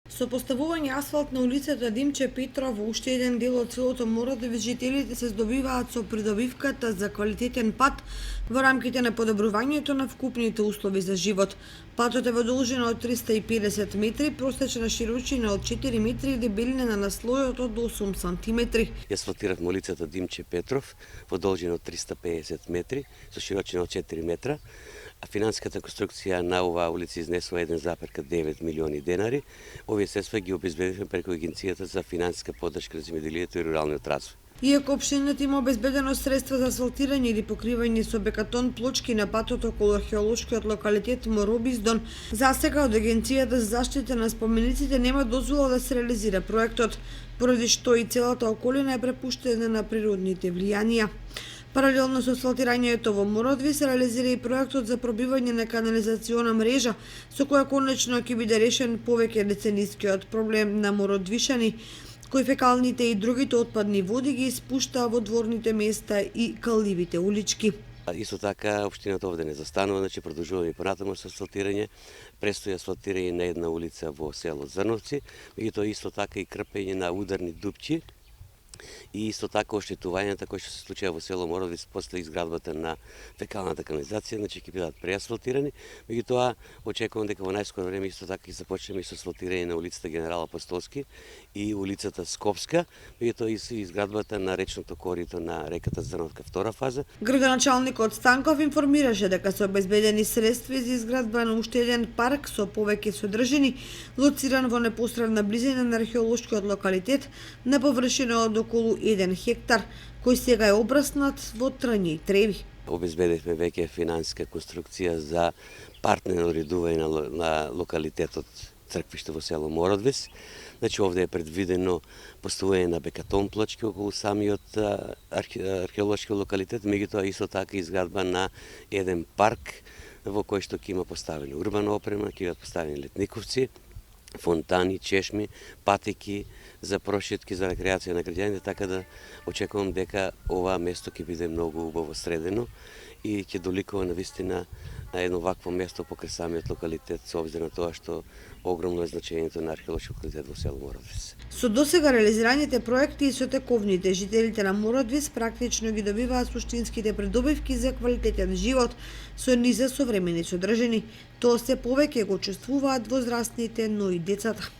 Со поставување асфалт на улицата Димче Петров во уште еден дел од селото Мородовец, жителите се здобиваат со придобивката за квалитетен пат во рамките на подобрувањето на вкупните услови за живот. Патот е во должина од 350 метри, просечна широчина од 4 метри и дебелина на наслојот од 8 сантиметри. Асфалтиравме улицата Димче Петров во должина од 350 метри со широчина од 4 метра. А финансиската конструкција на оваа улица изнесува 1,9 милиони денари. Овие средства ги обезбедивме преку Агенцијата за финансиска поддршка на земјоделието и руралниот развој. Иако општината има обезбедено средства за асфалтирање или покривање со бекатон плочки на патот околу археолошкиот локалитет Моробиздон, засега од Агенцијата за заштита на спомениците нема дозвола да се реализира проектот, поради што и целата околина е препуштена на природните влијанија. Паралелно со асфалтирањето во Мородви се реализира и проектот за пробивање на канализациона мрежа, со која конечно ќе биде решен повеќе деценискиот проблем на мородвишани, кои фекалните и другите отпадни води ги испуштаа во дворните места и каливите улички. Исто така, општината овде не застанува, значи продолжуваме и понатаму со асфалтирање. Престои асфалтирање на една улица во село Зрновци, меѓутоа исто така и крпење на ударни дупчи и исто така оштетувањата кои што се случија во село Мородовец после изградбата на фекалната канализација, значи ќе бидат преасфалтирани. Меѓутоа очекувам дека во најскоро време исто така ќе започнеме и со асфалтирање на улицата Генерал Апостолски и улицата Скопска, меѓутоа и со изградбата на речното корито на реката Зрновка втора фаза. Градоначалникот Станков информираше дека се обезбедени средства за изградба на уште еден парк со повеќе содржини, лоциран во непосредна близина на археолошкиот локалитет на површина од околу 1 хектар, кој сега е обраснат во трња и треви. Обезбедивме веќе финансиска конструкција за партнерно уредување на локалитетот Црквиште во село Мородовец. Значи овде е предвидено поставување на бекатон плочки околу самиот археолошки локалитет, меѓутоа исто така изградба на еден парк во кој што ќе има поставена урбана опрема, ќе имат поставени летниковци, фонтани, чешми, патеки за прошетки, за рекреација на граѓаните, така да очекувам дека ова место ќе биде многу убаво средено и ќе доликува навистина на едно вакво место покрај самиот локалитет, со обзир на тоа што огромно е значењето на археолошки локалитет во село Мородовец. Со досега реализираните проекти и со тековните, жителите на Мородовец практично ги добиваат суштинските придобивки за квалитетен живот со низа современи содржини. Тоа се повеќе го чувствуваат возрастните, но и децата.